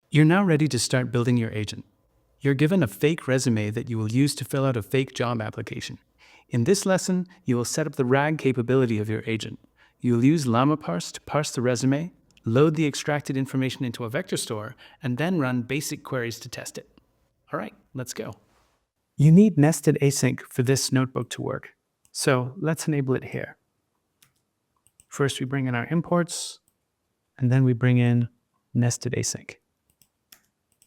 You're now ready to start building your agent. You're given a fake resume that you will use to fill out a fake job application. In this lesson, you will set up the RAG capability of your agent. You'll use LlamaParse to parse the resume, load the extracted information into a vector store, and then run basic queries to test it. All right, let's go. You need nested async for this notebook to work. So let's enable it here. First, we bring in our imports, and then we bring in nested async.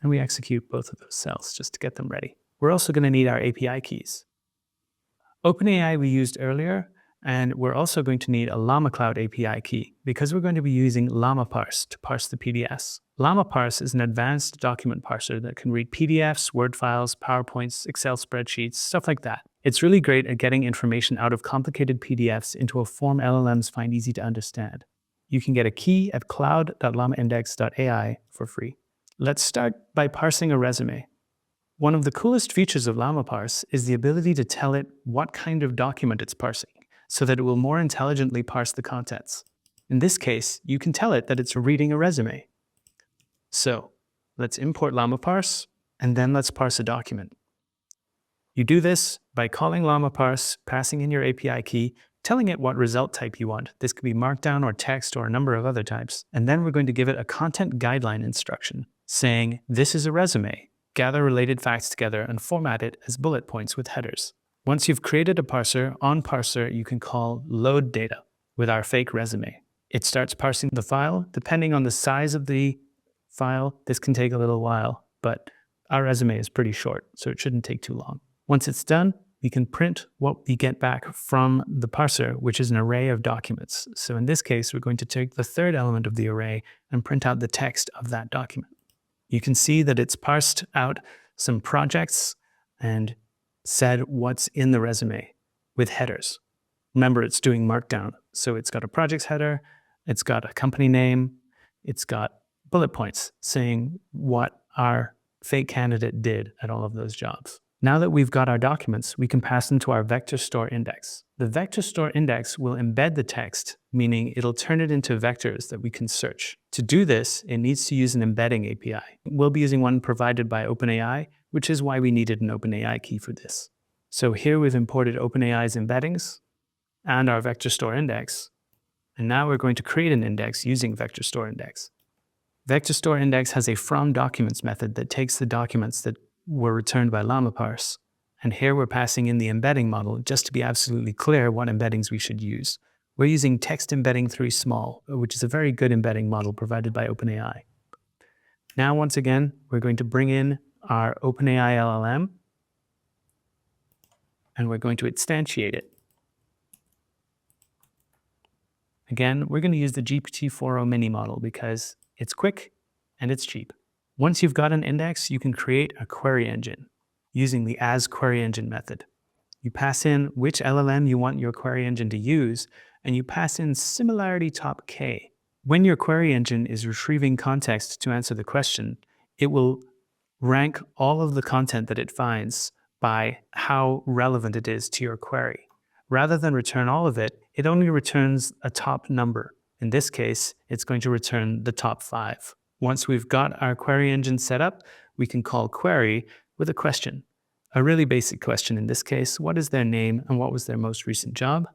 And we execute both of those cells just to get them ready. We're also going to need our API keys. OpenAI we used earlier, and we're also going to need a Llama Cloud API key because we're going to be using LlamaParse to parse the PDFs. LlamaParse is an advanced document parser that can read PDFs, Word files, PowerPoints, Excel spreadsheets, stuff like that. It's really great at getting information out of complicated PDFs into a form LLMs find easy to understand. You can get a key at cloud.llamaindex.ai for free. Let's start by parsing a resume. One of the coolest features of LlamaParse is the ability to tell it what kind of document it's parsing, so that it will more intelligently parse the contents. In this case, you can tell it that it's reading a resume. So let's import LlamaParse, and then let's parse a document. You do this by calling LlamaParse, passing in your API key, telling it what result type you want. This could be Markdown or text or a number of other types. And then we're going to give it a content guideline instruction saying, this is a resume. Gather related facts together and format it as bullet points with headers. Once you've created a parser, on parser, you can call load data with our fake resume. It starts parsing the file. Depending on the size of the file, this can take a little while, but our resume is pretty short, so it shouldn't take too long. Once it's done, we can print what we get back from the parser, which is an array of documents. So in this case, we're going to take the third element of the array and print out the text of that document. You can see that it's parsed out some projects and said what's in the resume with headers. Remember, it's doing Markdown. So it's got a projects header, it's got a company name, it's got bullet points saying what our fake candidate did at all of those jobs. Now that we've got our documents, we can pass them to our vector store index. The vector store index will embed the text, meaning it'll turn it into vectors that we can search. To do this, it needs to use an embedding API. We'll be using one provided by OpenAI, which is why we needed an OpenAI key for this. So here we've imported OpenAI's embeddings and our vector store index. And now we're going to create an index using vector store index. Vector store index has a from documents method that takes the documents that were returned by LlamaParse. And here we're passing in the embedding model just to be absolutely clear what embeddings we should use. We're using text embedding 3 small, which is a very good embedding model provided by OpenAI. Now, once again, we're going to bring in our OpenAI LLM, and we're going to instantiate it. Again, we're going to use the GPT-4o mini model because it's quick and it's cheap. Once you've got an index, you can create a query engine using the asQueryEngine method. You pass in which LLM you want your query engine to use, and you pass in similarity top K. When your query engine is retrieving context to answer the question, it will rank all of the content that it finds by how relevant it is to your query. Rather than return all of it, it only returns a top number. In this case, it's going to return the top 5. Once we've got our query engine set up, we can call query with a question. A really basic question in this case, what is their name and what was their most recent job?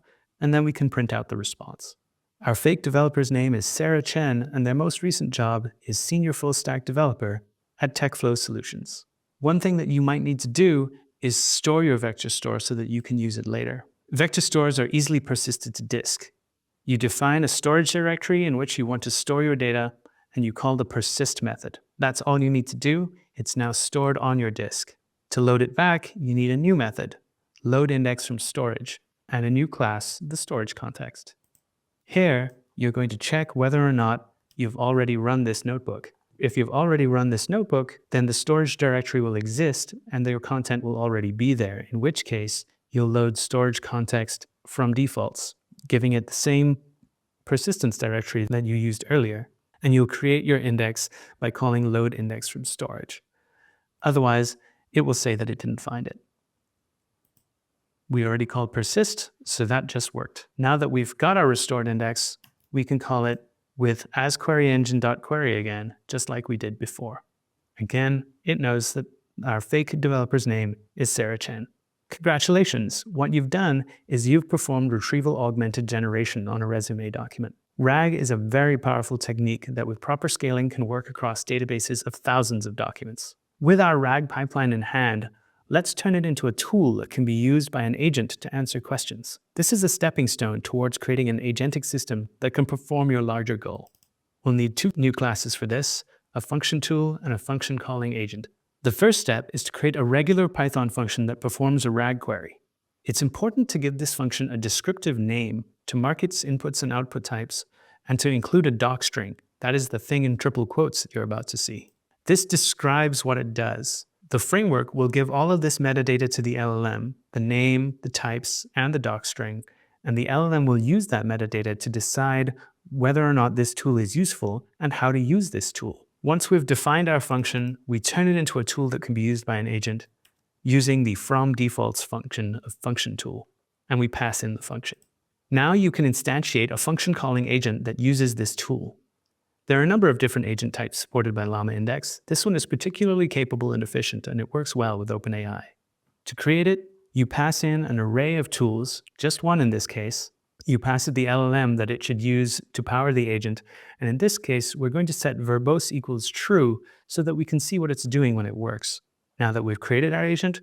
And then we can print out the response. Our fake developer's name is Sarah Chen, and their most recent job is Senior Full Stack Developer at TechFlow Solutions. One thing that you might need to do is store your vector store so that you can use it later. Vector stores are easily persisted to disk. You define a storage directory in which you want to store your data, and you call the persist method. That's all you need to do. It's now stored on your disk. To load it back, you need a new method, load index from storage, and a new class, the storage context. Here, you're going to check whether or not you've already run this notebook. If you've already run this notebook, then the storage directory will exist and your content will already be there, in which case you'll load storage context from defaults, giving it the same persistence directory that you used earlier. And you'll create your index by calling load index from storage. Otherwise, it will say that it didn't find it. We already called persist, so that just worked. Now that we've got our restored index, we can call it with asQueryEngine.query again, just like we did before. Again, it knows that our fake developer's name is Sarah Chen. Congratulations! What you've done is you've performed retrieval augmented generation on a resume document. RAG is a very powerful technique that with proper scaling can work across databases of thousands of documents. With our RAG pipeline in hand, let's turn it into a tool that can be used by an agent to answer questions. This is a stepping stone towards creating an agentic system that can perform your larger goal. We'll need two new classes for this, a function tool and a function calling agent. The first step is to create a regular Python function that performs a RAG query. It's important to give this function a descriptive name to mark its inputs and output types and to include a docstring. That is the thing in triple quotes that you're about to see. This describes what it does. The framework will give all of this metadata to the LLM, the name, the types, and the docstring, and the LLM will use that metadata to decide whether or not this tool is useful and how to use this tool. Once we've defined our function, we turn it into a tool that can be used by an agent using the from defaults function of function tool, and we pass in the function. Now you can instantiate a function calling agent that uses this tool. There are a number of different agent types supported by Llama Index. This one is particularly capable and efficient, and it works well with OpenAI. To create it, you pass in an array of tools, just one in this case. You pass it the LLM that it should use to power the agent, and in this case, we're going to set verbose equals true so that we can see what it's doing when it works. Now that we've created our agent,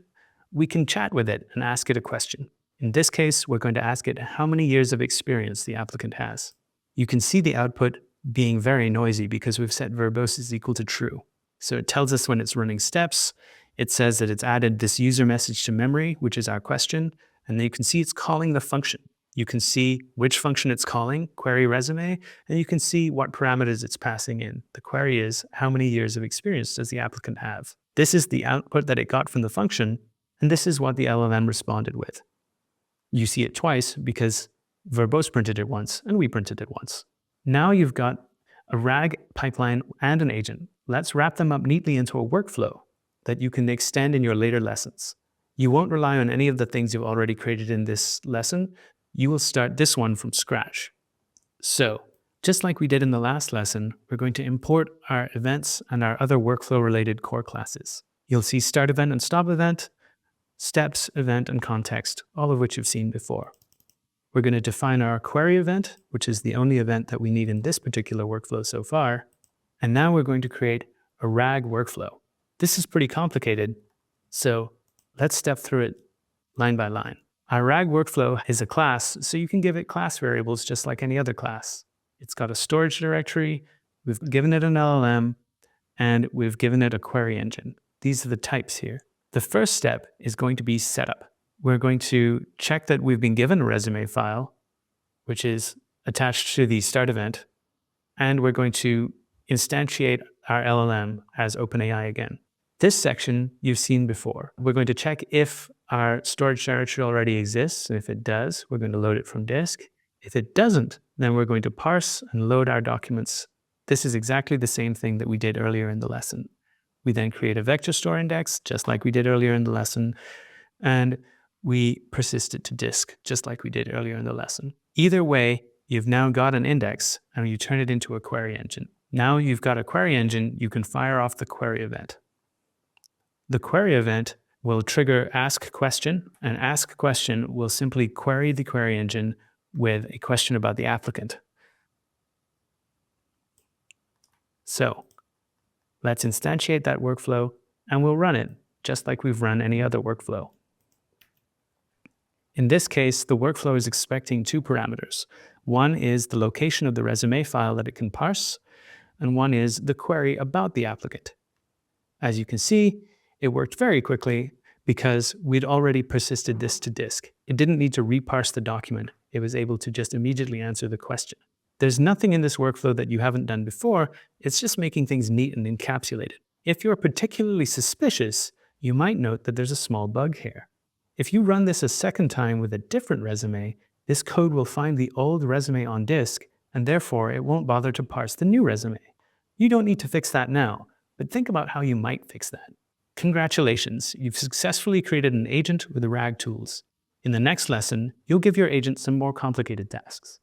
we can chat with it and ask it a question. In this case, we're going to ask it how many years of experience the applicant has. You can see the output being very noisy because we've set verbose is equal to true. So it tells us when it's running steps. It says that it's added this user message to memory, which is our question, and then you can see it's calling the function. You can see which function it's calling, query resume, and you can see what parameters it's passing in. The query is, how many years of experience does the applicant have? This is the output that it got from the function, and this is what the LLM responded with. You see it twice because verbose printed it once, and we printed it once. Now you've got a RAG pipeline and an agent. Let's wrap them up neatly into a workflow that you can extend in your later lessons. You won't rely on any of the things you've already created in this lesson. You will start this one from scratch. So, just like we did in the last lesson, we're going to import our events and our other workflow-related core classes. You'll see start event and stop event, steps, event, and context, all of which you've seen before. We're going to define our query event, which is the only event that we need in this particular workflow so far. And now we're going to create a RAG workflow. This is pretty complicated, so let's step through it line by line. Our RAG workflow is a class, so you can give it class variables just like any other class. It's got a storage directory, we've given it an LLM, and we've given it a query engine. These are the types here. The first step is going to be setup. We're going to check that we've been given a resume file, which is attached to the start event, and we're going to instantiate our LLM as OpenAI again. This section you've seen before. We're going to check if our storage directory already exists, and if it does, we're going to load it from disk. If it doesn't, then we're going to parse and load our documents. This is exactly the same thing that we did earlier in the lesson. We then create a vector store index, just like we did earlier in the lesson, and we persist it to disk, just like we did earlier in the lesson. Either way, you've now got an index, and you turn it into a query engine. Now you've got a query engine, you can fire off the query event. The query event will trigger ask question, and ask question will simply query the query engine with a question about the applicant. So let's instantiate that workflow, and we'll run it just like we've run any other workflow. In this case, the workflow is expecting two parameters. One is the location of the resume file that it can parse, and one is the query about the applicant. As you can see, it worked very quickly because we'd already persisted this to disk. It didn't need to reparse the document. It was able to just immediately answer the question. There's nothing in this workflow that you haven't done before. It's just making things neat and encapsulated. If you're particularly suspicious, you might note that there's a small bug here. If you run this a second time with a different resume, this code will find the old resume on disk, and therefore it won't bother to parse the new resume. You don't need to fix that now, but think about how you might fix that. Congratulations, you've successfully created an agent with the RAG tools. In the next lesson, you'll give your agent some more complicated tasks.